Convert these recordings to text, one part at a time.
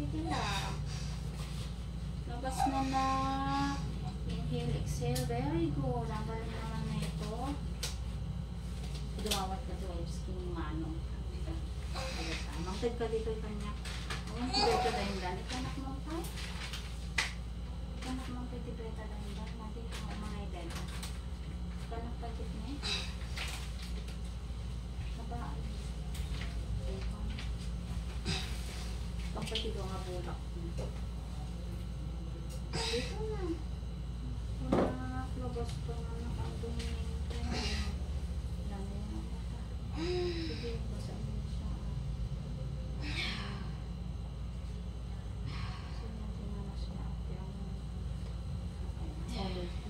Sige lang. Labas mo na. Inhale, exhale. Very good. Ang galing naman na ito. Dumawat ka to. Skin manong. Magtag ka dito yung kanya. Ayan, tibeta dahil dan. Ikanak mo tayo. Ikanak mo tayo tibeta dahil dan. Natin ang mga idol. Ikanak pa dito niya. Sabaan. Kapatid ko nga bulak. Dito na. Labas pa nga nakandungin ko. Lalo yung mata. Sige, basa mo siya.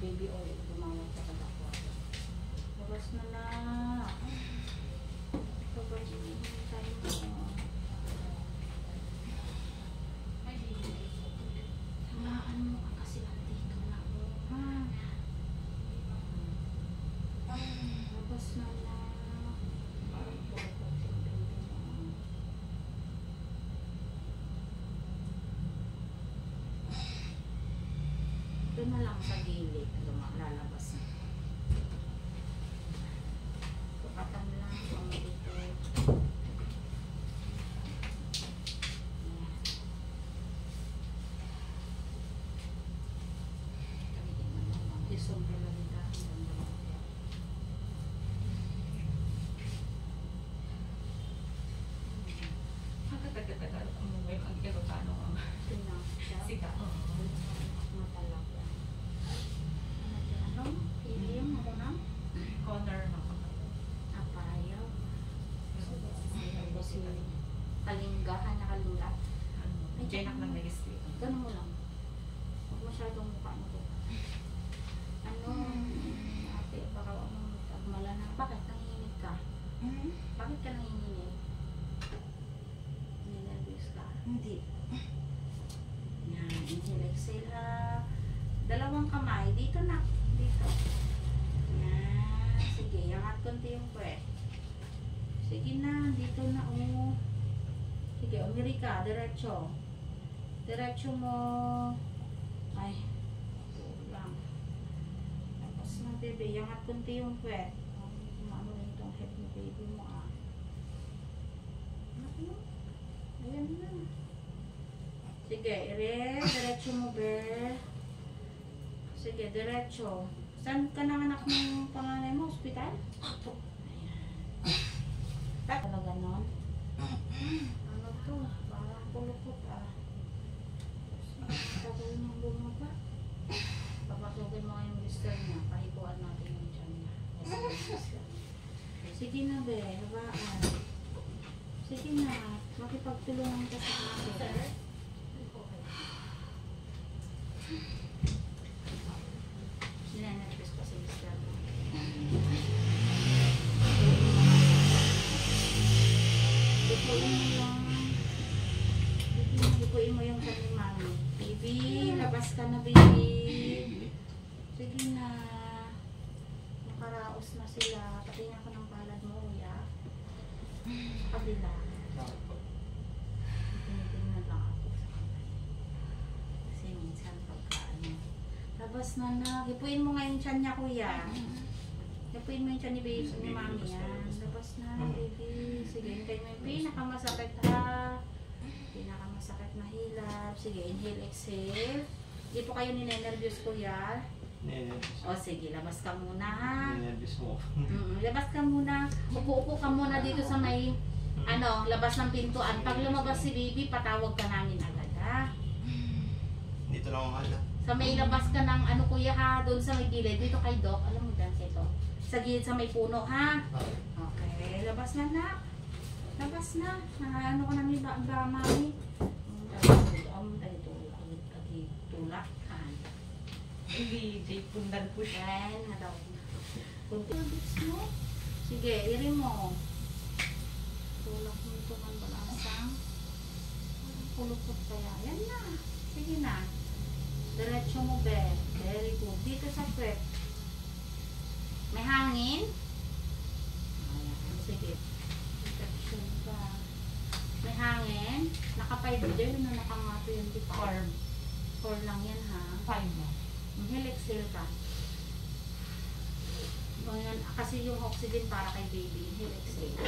Baby oil, tumawag sa kadakwa. Labas na na. Labas tayo mo. Tamaan mo ka kasi dito na ako. Labas na na. Ito na lang sa gilid. Lalabas na. Sukatan lang kung dito. Sombra lang ito. Tagal mo may mag-irotano ang sika. Matalak yan. Ano? Helium mo na? Corner na ako. Apayaw. Kasi kalinggahan na kalulat. Jenak lang nag-split. Ganun mo lang. Huwag masyadong mukha mo. Ano? Ate, baka huwag mong tagmala na. Bakit? Nanginginig ka? Bakit ka nanginginig? Ninervous ka? Hindi. Yan. Inhale, exhale ha. Dalawang kamay. Dito na. Dito. Yan. Sige. Angat konti yung puwet. Sige na. Dito na. Oh. Sige. Umiri ka. Diretso. Diretso mo. Ay. Kulang. Tapos na, bebe. Angat konti yung puwet. Ano rin itong head ni baby mo ah. Ano? Ayan na. Sige, diretso mo, be. Sige, diretso. Saan ka nanganak ng panganay mo? Hospital? Ayan. Talaga nun? Ano to? Parang kulukot ah. Tagal niyang bumaba. Papasukin mo yung blister niya. Pahikuan natin yung tiyan niya. Sige na, be. Habaan. Sige na. Makipagtulungan ka sa akin. Nilanervous pa si Mr. Hipuin mo yung kanyang mami. Baby, labas ka na, baby. Sige na. Nakaraos na sila. Patingin ako ng palad mo, kuya. Sa kabila. Tinitingnan lang ako sa kamay. Kasi minsan pagkaan. Labas na na. Hipuin mo nga yung tiyan niya, kuya. Hipuin mo yung tiyan ni baby, ni mami yan. Labas na, baby. Sige, hintayin mo yung pinakamasakit ha. Pinakamasakit na hilap. Sige, inhale, exhale. Hindi po kayo ninenervyos, kuya. O sige, labas ka muna ha. Ninenervyos mo. Labas ka muna. Upo-upo ka muna dito sa may labas ng pintuan. Pag lumabas si baby, patawag ka namin agad ha. Dito lang ang hala. Sa may labas ka ng kuya ha, doon sa may gilid. Dito kay Doc. Alam mo dyan ito. Sa gilid sa may puno ha. Okay, labas na na. Labas na. Ano ko na may mami. Tulak. Hindi, pundan po siya. Yan, hadaw. Kunti yung bits mo. Sige, iri mo. Tulak mo ito man balasang. Kulukot kaya. Yan na. Sige na. Diretso mo, be. Very good. Dito sa prep. May hangin? Ayan. Sige. Infection ka. May hangin. Naka 5 din na naka 25. Form. 4 lang yan ha. 5 mo. Inhale, exhale ka. Ngayon, kasi yung oxygen para kay baby. Inhale, exhale.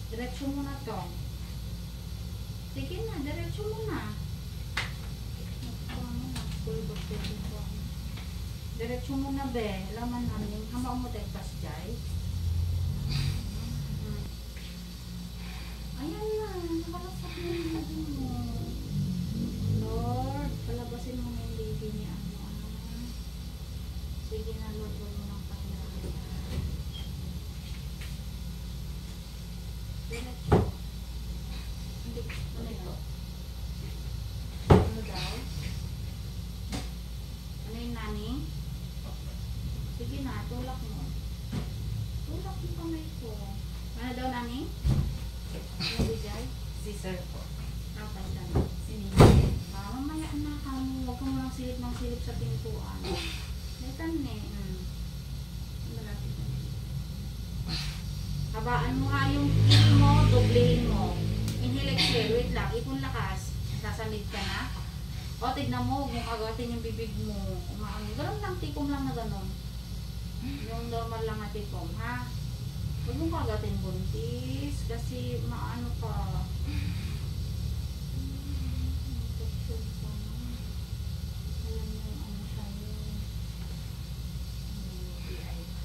Diretso mo na to. Sige na, diretso mo na. Diretso mo na, be. Laman namin. Hama mo tegpas jay. Ayan na. Nakalasak mo yung baby mo. Lord, palabasin mo na yung baby niya. Sige na, Lord. Huwag mo nang pahinaan. Diretso. Hindi. Ano yun? Ano daw? Ano yung nani? Sige na, tulak mo. Tulak mo kamay ko. Ano daw, nani? Ano bigay? Si sir po. Kapag na. Sinigil. Mamaya na kamo. Huwag kang walang silip ng silip sa pintuan. Litan eh. Malapit na. Habaan mo nga yung kili mo, doblehin mo. Inhale, exhale. Wait lang. Ipon lakas. Sasamid ka na. O, tignan mo. Huwag mo kagatin yung bibig mo. Umaano. Ganun lang. Tikom lang na ganun. Yung normal lang na tikom, ha? Huwag mo kagatin buntis. Kasi maano ka. Infection pa. Alam mo yung ano sa'yo.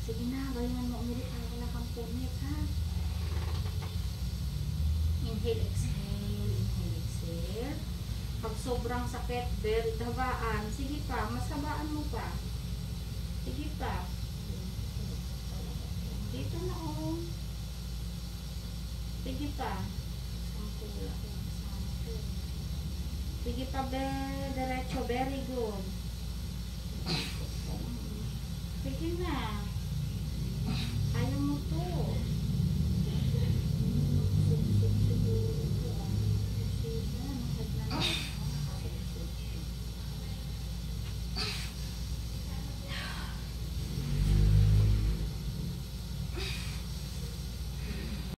Sige na. Galingan mo umilit. Wala kang punit, ha? Inhale, exhale. Inhale, exhale. Pag sobrang sakit, very habaan. Sige pa, mas habaan mo pa. Sige pa. Dito na, oh. Sige pa. Sige pa, diretso. Very good. Sige na.